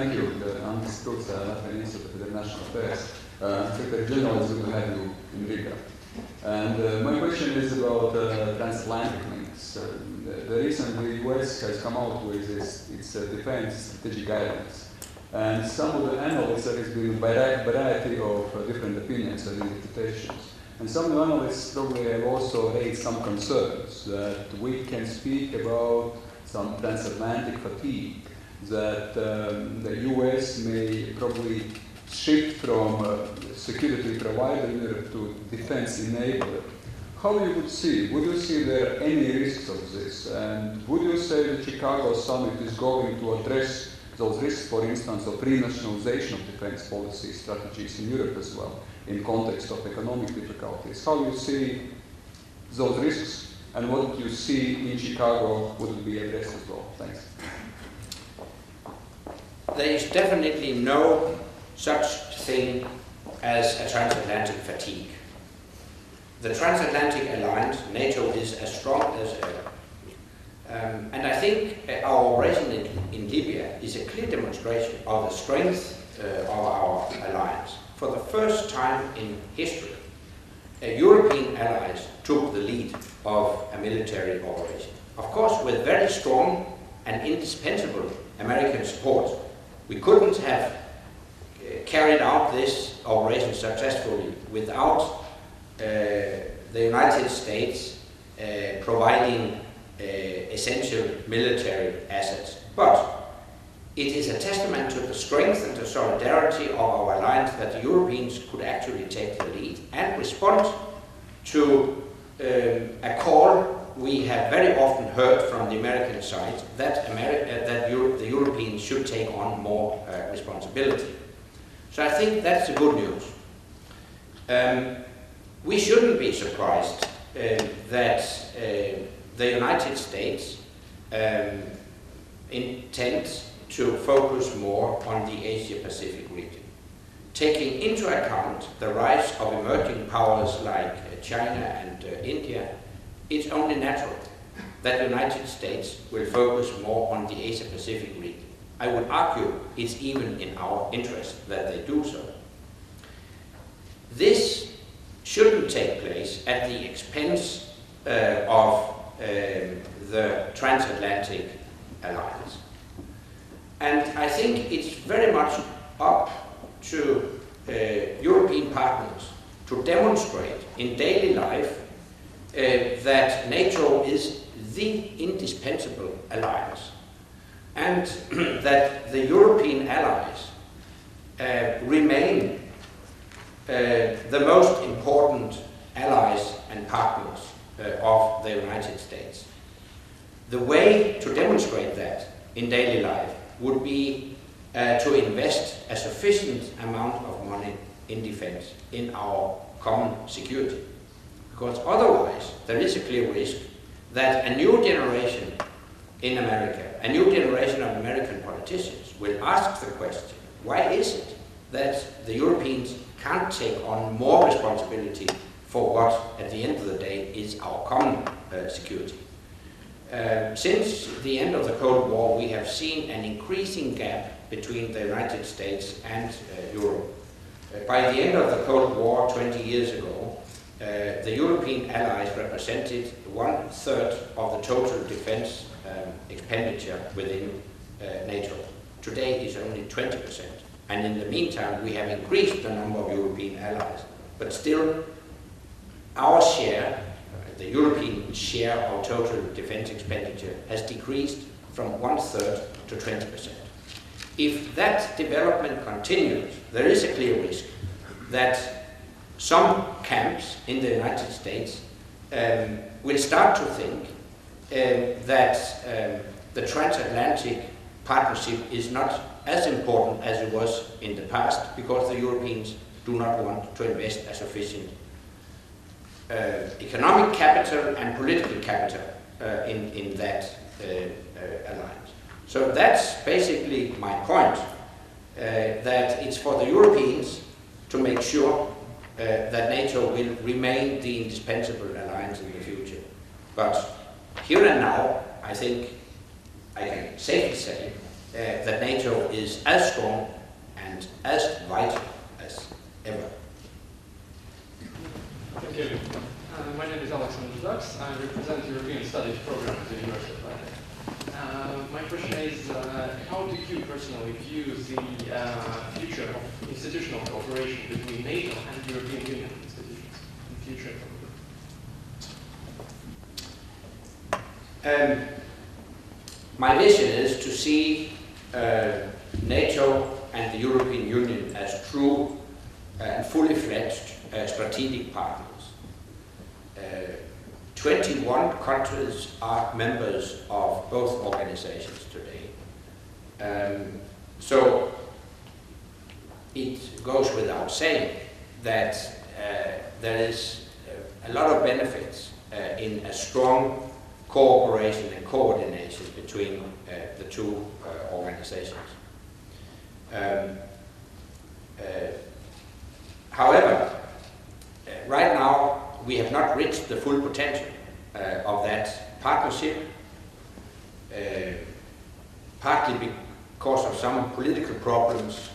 Thank you. I'm Stutz, Latvian Institute of International Affairs. Secretary General, it's good to have you in Riga. And my question is about transatlantic links. Recently, the US has come out with its defense strategic guidelines. And some of the analysts, there has been a variety of different opinions and interpretations. And some of the analysts probably have also raised some concerns that we can speak about some transatlantic fatigue, that the US may probably shift from security provider in Europe to defense enabler. How you would see? Would you see there are any risks of this? And would you say the Chicago summit is going to address those risks, for instance, of renationalization of defense policy strategies in Europe as well, in context of economic difficulties? How you see those risks, and what you see in Chicago would it be addressed as well? Thanks. There is definitely no such thing as a transatlantic fatigue. The transatlantic alliance, NATO, is as strong as ever. And I think our operation in Libya is a clear demonstration of the strength of our alliance. For the first time in history, European allies took the lead of a military operation. Of course, with very strong and indispensable American support. We couldn't have carried out this operation successfully without the United States providing essential military assets. But it is a testament to the strength and the solidarity of our alliance that the Europeans could actually take the lead and respond to a call we have very often heard from the American side that the Europeans should take on more responsibility. So I think that's the good news. We shouldn't be surprised that the United States intends to focus more on the Asia-Pacific region, taking into account the rise of emerging powers like China and India. It's only natural that the United States will focus more on the Asia-Pacific region. I would argue it's even in our interest that they do so. This shouldn't take place at the expense of the transatlantic alliance. And I think it's very much up to European partners to demonstrate in daily life that NATO is the indispensable alliance, and that the European allies remain the most important allies and partners of the United States. The way to demonstrate that in daily life would be to invest a sufficient amount of money in defense, in our common security. Because otherwise, there is a clear risk that a new generation in America, a new generation of American politicians will ask the question, why is it that the Europeans can't take on more responsibility for what, at the end of the day, is our common security? Since the end of the Cold War, we have seen an increasing gap between the United States and Europe. By the end of the Cold War, 20 years ago, the European allies represented 1/3 of the total defense expenditure within NATO. Today is only 20%. And in the meantime, we have increased the number of European allies. But still, our share, the European share of total defense expenditure, has decreased from 1/3 to 20%. If that development continues, there is a clear risk that some camps in the United States will start to think that the transatlantic partnership is not as important as it was in the past, because the Europeans do not want to invest a sufficient economic capital and political capital in that alliance. So that's basically my point, that it's for the Europeans to make sure that NATO will remain the indispensable alliance in the future. But here and now, I think I can safely say that NATO is as strong and as vital as ever. Thank you. My name is Alexander Dux. I represent the European Studies program at the University of Latvian. My question is, how do you personally view the future of institutional cooperation between NATO and the European Union institutions in future? My vision is to see NATO and the European Union as true and fully fledged strategic partners. 21 countries are members of both organizations today. So it goes without saying that there is a lot of benefits in a strong cooperation and coordination between the two organizations. However, right now we have not reached the full potential of that partnership, partly because of some political problems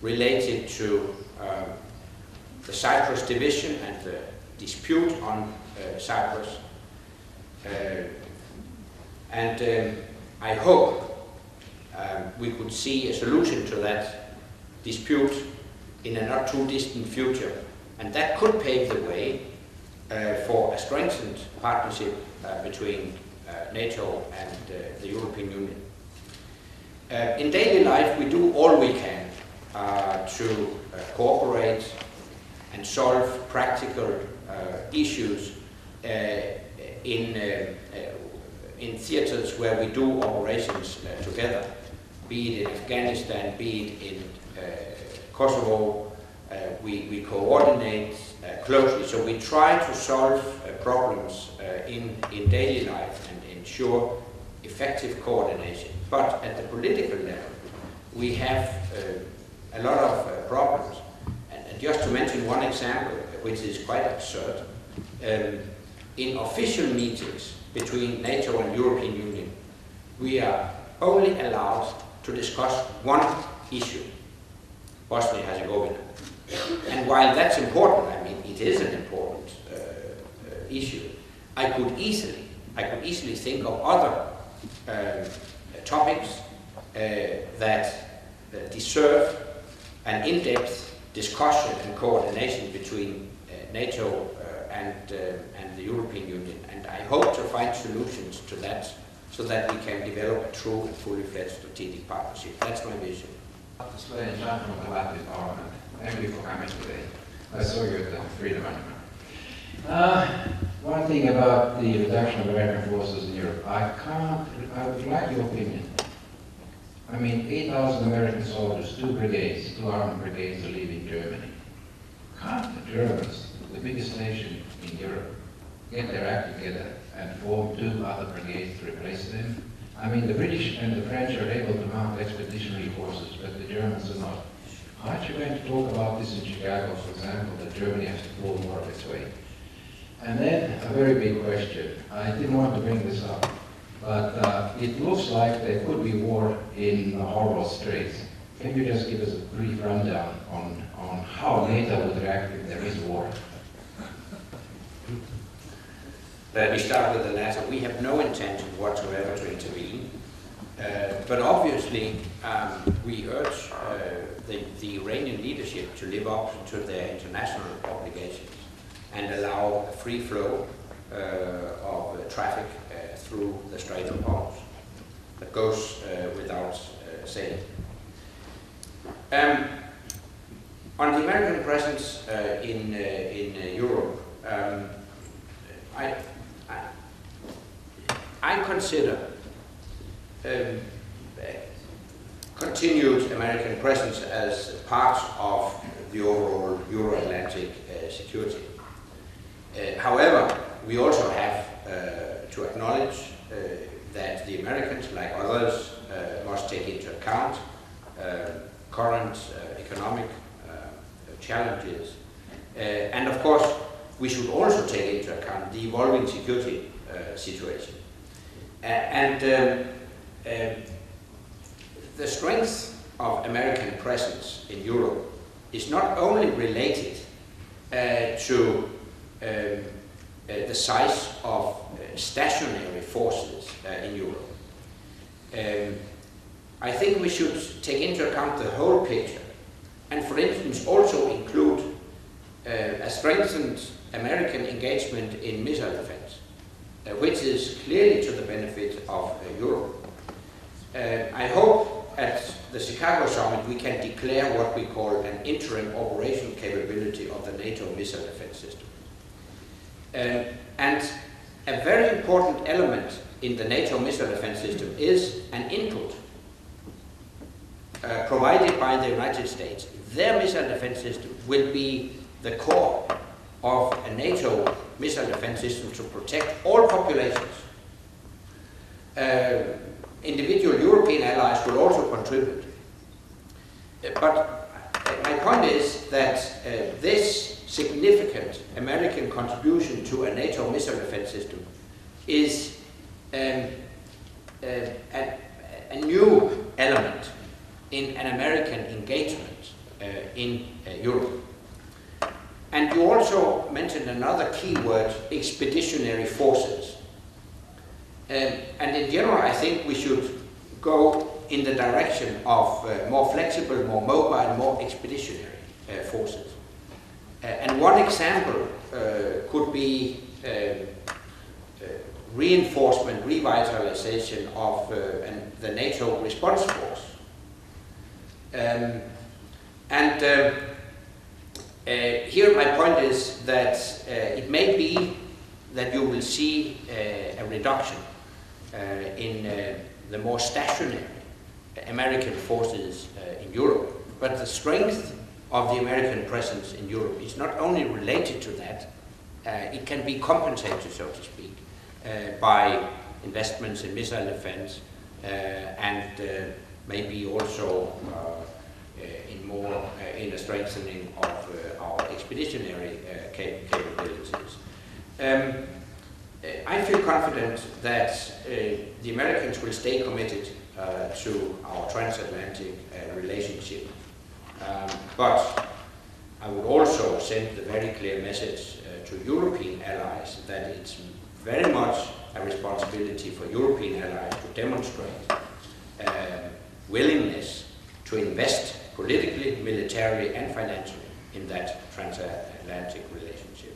related to the Cyprus division and the dispute on Cyprus. And I hope we could see a solution to that dispute in a not too distant future, and that could pave the way for a strengthened partnership between NATO and the European Union. In daily life, we do all we can to cooperate and solve practical issues in theaters where we do operations together, be it in Afghanistan, be it in Kosovo. We coordinate closely, so we try to solve problems in daily life and ensure effective coordination. But at the political level, we have a lot of problems. And just to mention one example, which is quite absurd, in official meetings between NATO and European Union, we are only allowed to discuss one issue, Bosnia-Herzegovina. And while that's important, I mean, it is an important issue, I could easily think of other topics that deserve an in-depth discussion and coordination between NATO and the European Union. And I hope to find solutions to that so that we can develop a true and fully fledged strategic partnership. That's my vision. Ladies and gentlemen of the Latvian Parliament, thank you for coming today. I saw you at the Freedom Monument. One thing about the reduction of American forces in Europe, I would like your opinion. I mean, 8,000 American soldiers, 2 brigades, 2 armed brigades are leaving Germany. Can't the Germans, the biggest nation in Europe, get their act together and form 2 other brigades to replace them? I mean, the British and the French are able to mount expeditionary forces, but the Germans are not. Aren't you going to talk about this in Chicago, for example, that Germany has to pull more of its weight? And then a very big question. I didn't want to bring this up, but it looks like there could be war in the Hormuz Straits. Can you just give us a brief rundown on how NATO would react if there is war? Let me start with the latter. We have no intention whatsoever to intervene, but obviously we urge the Iranian leadership to live up to their international obligations and allow a free flow of traffic through the Strait of Hormuz. That goes without saying. On the American presence in Europe, I consider continued American presence as part of the overall Euro-Atlantic security. However, we also have to acknowledge that the Americans, like others, must take into account current economic challenges. And of course, we should also take into account the evolving security situation. the strength of American presence in Europe is not only related to the size of stationary forces in Europe. I think we should take into account the whole picture, and for instance also include a strengthened American engagement in missile defense, which is clearly to the benefit of Europe. I hope at the Chicago summit we can declare what we call an interim operational capability of the NATO missile defense system. And a very important element in the NATO missile defense system is an input provided by the United States. Their missile defense system will be the core of a NATO missile defense system to protect all populations. Individual European allies will also contribute. But my point is that this significant American contribution to a NATO missile defense system is a new element in an American engagement in Europe. And you also mentioned another key word, expeditionary forces. And in general, I think we should go in the direction of more flexible, more mobile, more expeditionary forces. And one example could be reinforcement, revitalization of the NATO response force. Here my point is that it may be that you will see a reduction in the more stationary American forces in Europe, but the strength of the American presence in Europe is not only related to that, it can be compensated, so to speak, by investments in missile defense and maybe also in a strengthening of our expeditionary capabilities. I feel confident that the Americans will stay committed to our transatlantic relationship. But I would also send the very clear message to European allies that it's very much a responsibility for European allies to demonstrate willingness to invest politically, militarily and financially in that transatlantic relationship.